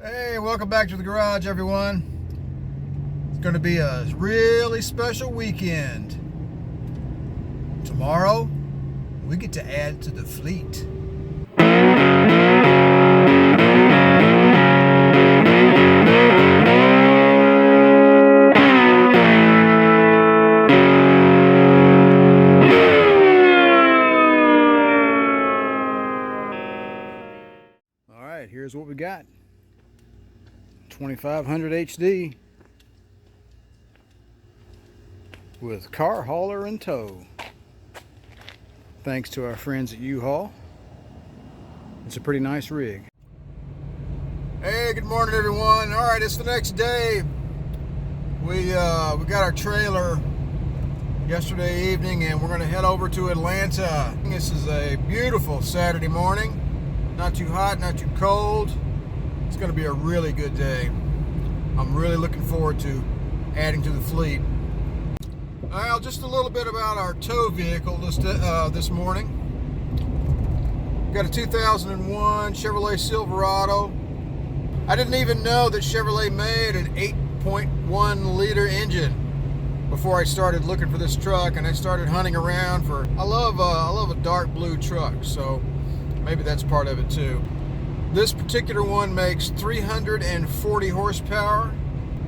Hey, welcome back to the garage, everyone. It's going to be a really special weekend. Tomorrow, we get to add to the fleet. All right, here's what we got. 2500 HD with car hauler in tow. Thanks to our friends at U-Haul. It's a pretty nice rig. Hey, good morning, everyone. All right, it's the next day. We got our trailer yesterday evening, and we're going to head over to Atlanta. This is a beautiful Saturday morning. Not too hot, not too cold. It's going to be a really good day. I'm really looking forward to adding to the fleet. Well, just a little bit about our tow vehicle this morning. We've got a 2001 Chevrolet Silverado. I didn't even know that Chevrolet made an 8.1 liter engine before I started looking for this truck, and I started hunting around for. I love a dark blue truck, so maybe that's part of it too. This particular one makes 340 horsepower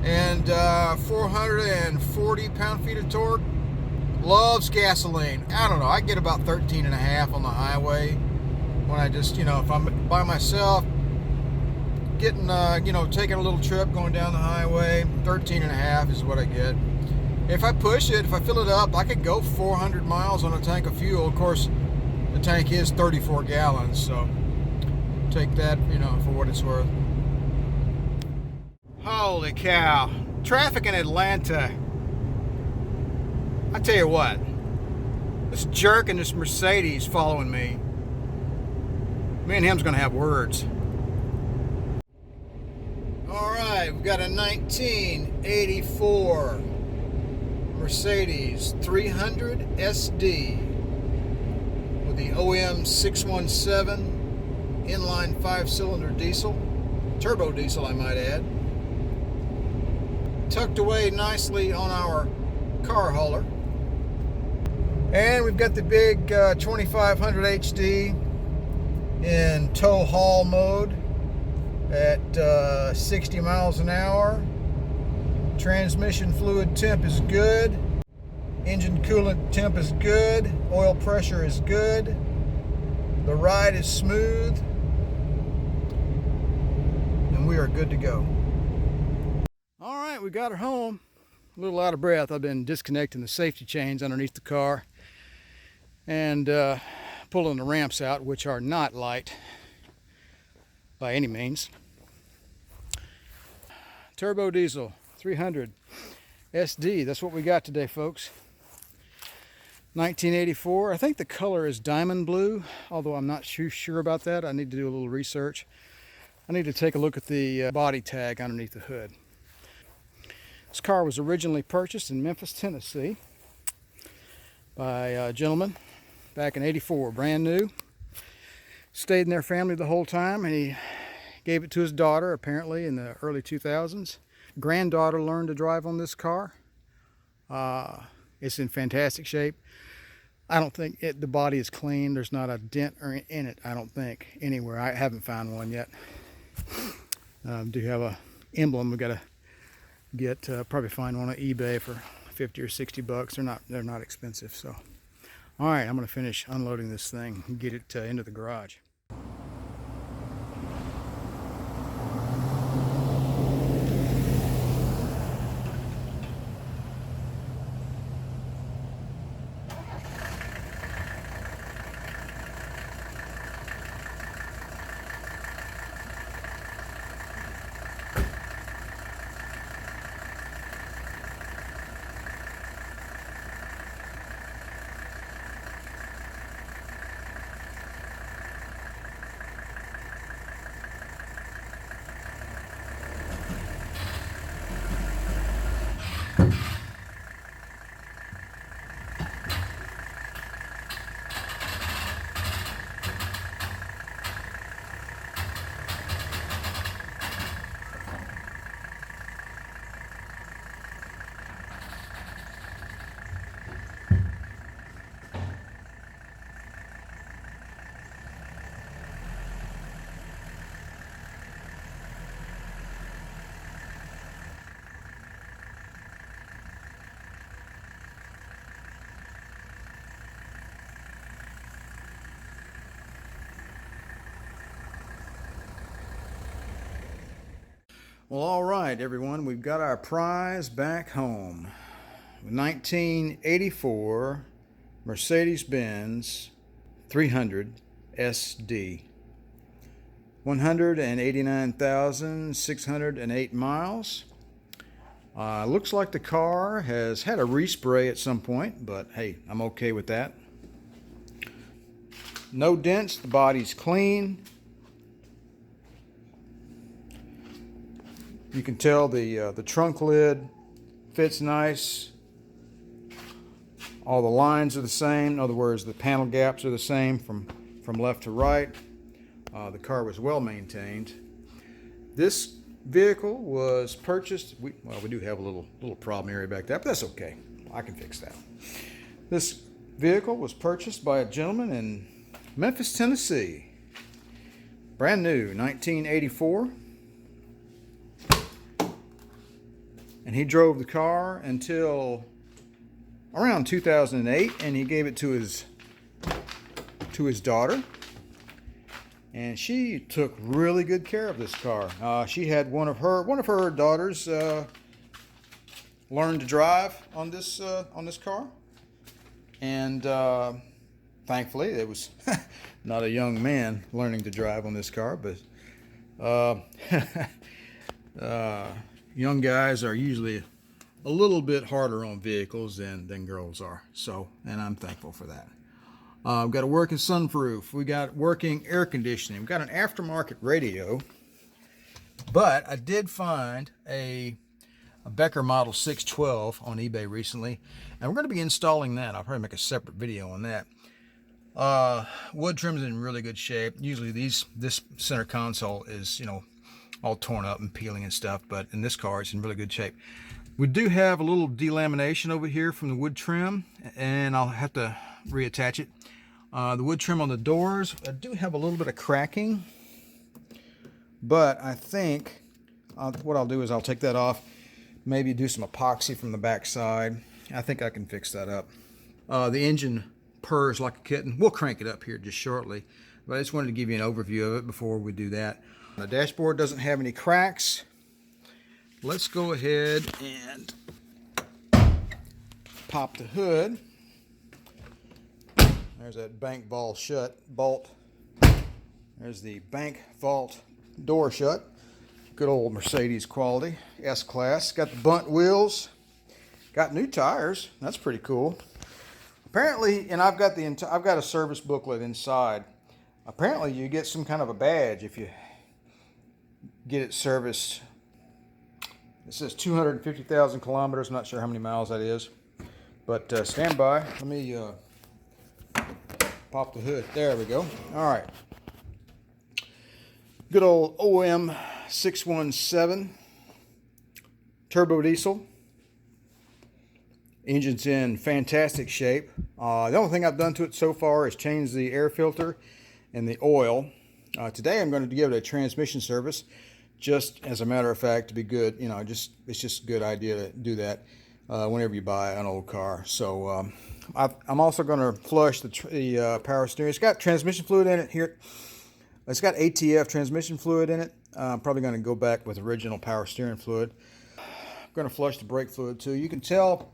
and 440 pound-feet of torque. Loves gasoline. I don't know, I get about 13 and a half on the highway when I just, if I'm by myself, getting, taking a little trip going down the highway, 13 and a half is what I get. If I push it, if I fill it up, I could go 400 miles on a tank of fuel. Of course, the tank is 34 gallons, so take that, for what it's worth. Holy cow. Traffic in Atlanta. I tell you what, this jerk in this Mercedes following me, me and him's gonna have words. All right, we've got a 1984 Mercedes 300 SD with the OM 617 inline 5-cylinder diesel, turbo diesel I might add, tucked away nicely on our car hauler. And we've got the big 2500 HD in tow haul mode at 60 miles an hour. Transmission fluid temp is good, engine coolant temp is good, oil pressure is good, the ride is smooth, and we are good to go. All right, we got her home. A little out of breath. I've been disconnecting the safety chains underneath the car and pulling the ramps out, which are not light by any means. Turbo diesel 300 SD, that's what we got today, folks. 1984. I think the color is diamond blue, although I'm not sure about that. I need to do a little research. I need to take a look at the body tag underneath the hood. This car was originally purchased in Memphis, Tennessee by a gentleman back in '84, brand new. Stayed in their family the whole time, and he gave it to his daughter apparently in the early 2000s. Granddaughter learned to drive on this car. It's in fantastic shape. I don't think the body is clean. There's not a dent in it, I don't think, anywhere. I haven't found one yet. Do have a emblem. We got to get probably find one on eBay for 50 or 60 bucks. They're not expensive. So, all right, I'm going to finish unloading this thing and get it into the garage. Well, all right, everyone, we've got our prize back home. 1984 Mercedes-Benz 300 SD. 189,608 miles. Looks like the car has had a respray at some point, but hey, I'm okay with that. No dents, the body's clean. You can tell the trunk lid fits nice. All the lines are the same. In other words, the panel gaps are the same from left to right. The car was well maintained. This vehicle was purchased. We do have a little problem area back there, but that's okay. I can fix that. This vehicle was purchased by a gentleman in Memphis, Tennessee. Brand new, 1984. And he drove the car until around 2008, and he gave it to his daughter, and she took really good care of this car. She had one of her daughters learn to drive on this car, and thankfully it was not a young man learning to drive on this car, but young guys are usually a little bit harder on vehicles than girls are. So, and I'm thankful for that. We've got a working sunroof. We got working air conditioning. We've got an aftermarket radio. But I did find a Becker Model 612 on eBay recently, and we're going to be installing that. I'll probably make a separate video on that. Wood trim's in really good shape. Usually this center console is, all torn up and peeling and stuff, but in this car it's in really good shape. We do have a little delamination over here from the wood trim, and I'll have to reattach it. The wood trim on the doors, I do have a little bit of cracking, but I think what I'll do is I'll take that off, maybe do some epoxy from the back side. I think I can fix that up. The engine purrs like a kitten. We'll crank it up here just shortly, but I just wanted to give you an overview of it before we do that. The dashboard doesn't have any cracks. Let's go ahead and pop the hood. There's that bank vault bolt. There's the bank vault door shut. Good old Mercedes quality, S-Class. Got the bunt wheels. Got new tires. That's pretty cool. Apparently, and I've got a service booklet inside. Apparently, you get some kind of a badge if you get it serviced. It says 250,000 kilometers. I'm not sure how many miles that is, but stand by. Let me pop the hood. There we go. All right. Good old OM 617 turbo diesel. Engine's in fantastic shape. The only thing I've done to it so far is change the air filter and the oil. Today I'm going to give it a transmission service, just as a matter of fact, to be good. It's just a good idea to do that whenever you buy an old car. So I'm also going to flush the power steering. It's got transmission fluid in it here. It's got ATF transmission fluid in it. I'm probably going to go back with original power steering fluid. I'm going to flush the brake fluid too. You can tell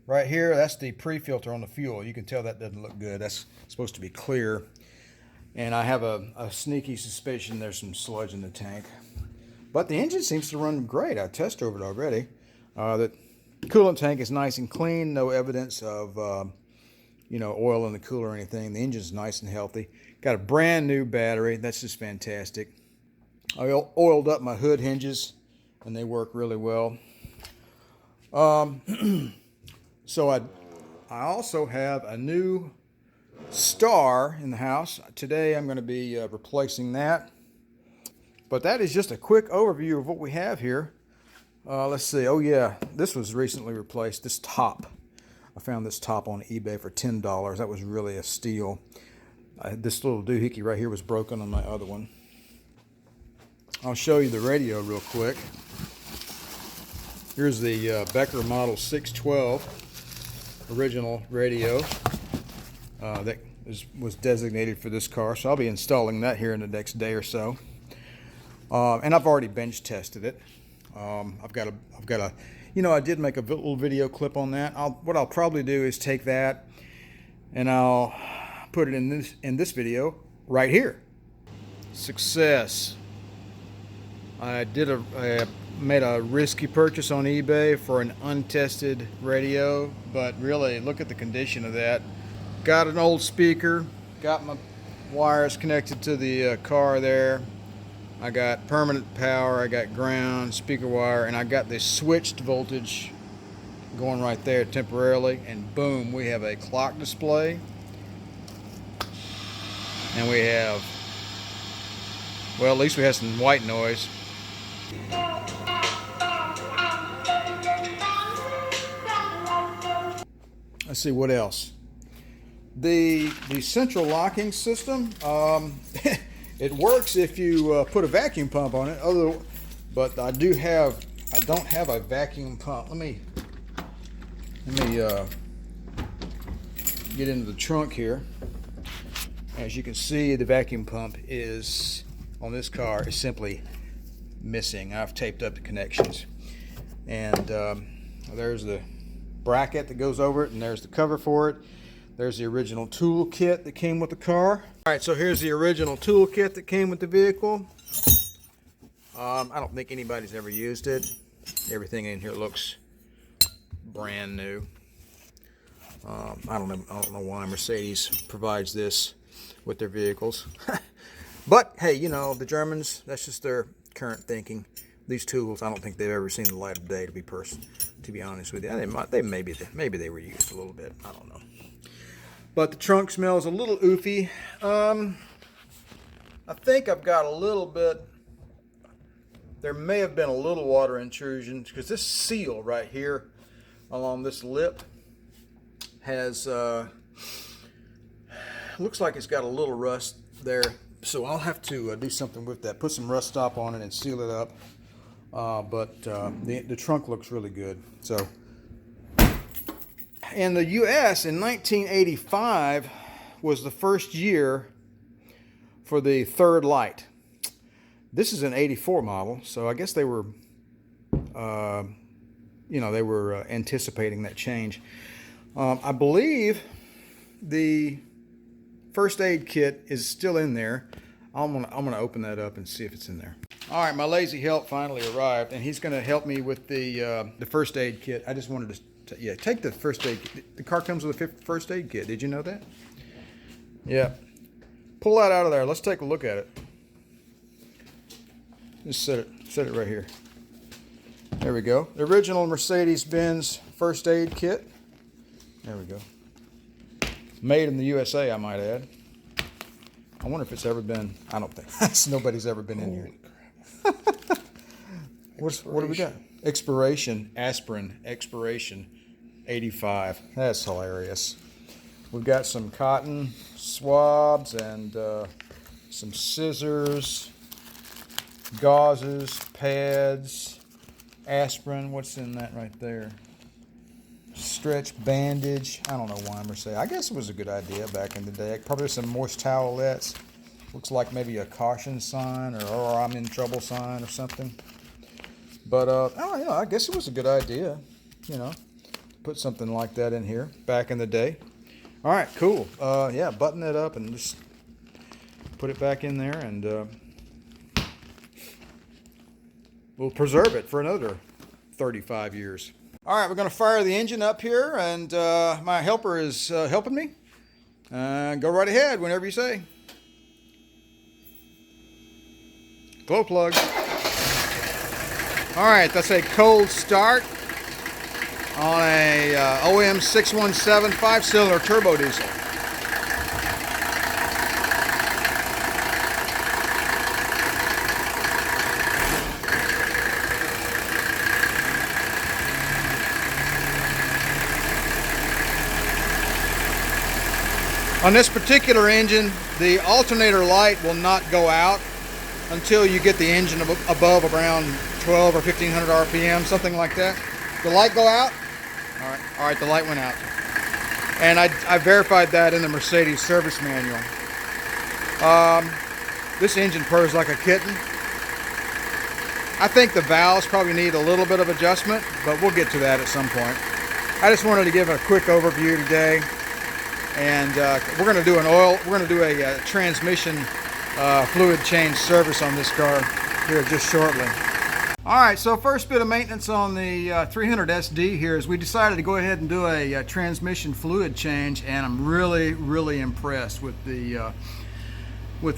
right here, that's the pre-filter on the fuel. You can tell that doesn't look good. That's supposed to be clear. And I have a sneaky suspicion there's some sludge in the tank. But the engine seems to run great. I test drove it already. The coolant tank is nice and clean. No evidence of oil in the cooler or anything. The engine's nice and healthy. Got a brand new battery. That's just fantastic. I oiled up my hood hinges, and they work really well. So I also have a new star in the house. Today I'm going to be replacing that. But that is just a quick overview of what we have here. Let's see. Oh yeah, this was recently replaced. This top. I found this top on eBay for $10. That was really a steal. This little doohickey right here was broken on my other one. I'll show you the radio real quick. Here's the Becker Model 612 original radio that was designated for this car. So I'll be installing that here in the next day or so. And I've already bench tested it. I've got a, you know, I did make a little video clip on that. What I'll probably do is take that and I'll put it in this video right here. Success. I made a risky purchase on eBay for an untested radio, but really look at the condition of that. Got an old speaker, got my wires connected to the car there. I got permanent power, I got ground, speaker wire, and I got this switched voltage going right there temporarily, and boom, we have a clock display, and we have, well, at least we have some white noise. Let's see what else. The central locking system, it works if you put a vacuum pump on it. But I don't have a vacuum pump. Let me get into the trunk here. As you can see, the vacuum pump is on this car is simply missing. I've taped up the connections, and there's the bracket that goes over it, and there's the cover for it. There's the original tool kit that came with the car. All right, so here's the original tool kit that came with the vehicle. I don't think anybody's ever used it. Everything in here looks brand new. I don't know why Mercedes provides this with their vehicles. But hey, you know, the Germans, that's just their current thinking. These tools, I don't think they've ever seen the light of day, to be honest with you. Maybe they were used a little bit. I don't know. But the trunk smells a little oofy. I think I've got a little bit. There may have been a little water intrusion, because this seal right here along this lip has looks like it's got a little rust there. So I'll have to do something with that. Put some rust stop on it and seal it up. But the trunk looks really good. So, in the U.S. in 1985 was the first year for the third light. This is an 84 model, so I guess they were, anticipating that change. I believe the first aid kit is still in there. I'm gonna open that up and see if it's in there. All right, my lazy help finally arrived, and he's gonna help me with the first aid kit. I just wanted to take the first aid kit. The car comes with a first aid kit. Did you know that? Yeah. Pull that out of there. Let's take a look at it. Just set it right here. There we go. The original Mercedes-Benz first aid kit. There we go. Made in the USA, I might add. I wonder if it's ever been. I don't think nobody's ever been in here. What do we got? Expiration 85. That's hilarious. We've got some cotton swabs and some scissors, gauzes, pads, aspirin. What's in that right there? Stretch bandage. I don't know why I'm saying. I guess it was a good idea back in the day. Probably some moist towelettes. Looks like maybe a caution sign or I'm in trouble sign or something. But I guess it was a good idea, put something like that in here back in the day. All right, cool. Yeah, button that up and just put it back in there, and we'll preserve it for another 35 years. All right, we're going to fire the engine up here, and my helper is helping me. Go right ahead whenever you say. Glow plug. All right, that's a cold start on a OM 617 5-cylinder turbo diesel. On this particular engine, the alternator light will not go out until you get the engine above around 12 or 1500 RPM, something like that. The light go out? All right, the light went out. And I verified that in the Mercedes service manual. This engine purrs like a kitten. I think the valves probably need a little bit of adjustment, but we'll get to that at some point. I just wanted to give a quick overview today, and we're going to do a transmission fluid change service on this car here just shortly. All right, so first bit of maintenance on the 300 SD here is we decided to go ahead and do a transmission fluid change, and I'm really impressed with the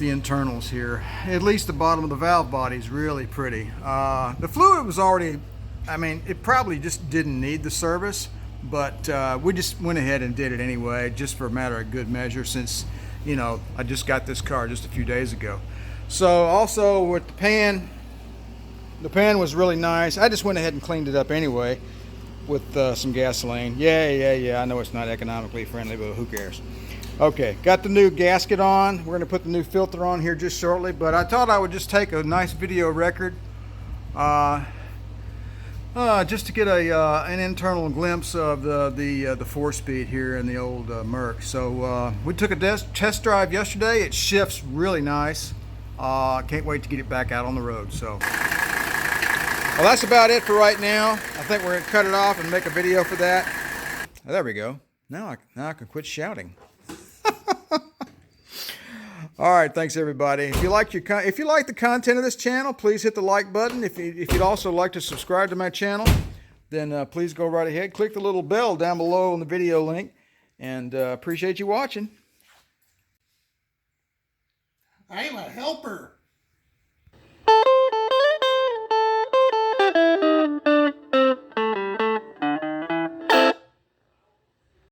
internals here. At least the bottom of the valve body is really pretty. The fluid was already, I mean, it probably just didn't need the service, but we just went ahead and did it anyway, just for a matter of good measure, since, you know, I just got this car just a few days ago. So also with the pan was really nice. I just went ahead and cleaned it up anyway with some gasoline. Yeah, I know it's not economically friendly, but who cares? Okay, got the new gasket on. We're going to put the new filter on here just shortly, but I thought I would just take a nice video record just to get an internal glimpse of the 4-speed here in the old Merc. So we took a test drive yesterday. It shifts really nice. Can't wait to get it back out on the road. So, well, that's about it for right now. I think we're going to cut it off and make a video for that. There we go. Now I can quit shouting. All right, thanks everybody. If you like the content of this channel, please hit the like button. If you'd also like to subscribe to my channel, then please go right ahead. Click the little bell down below in the video link, and appreciate you watching. I'm a helper.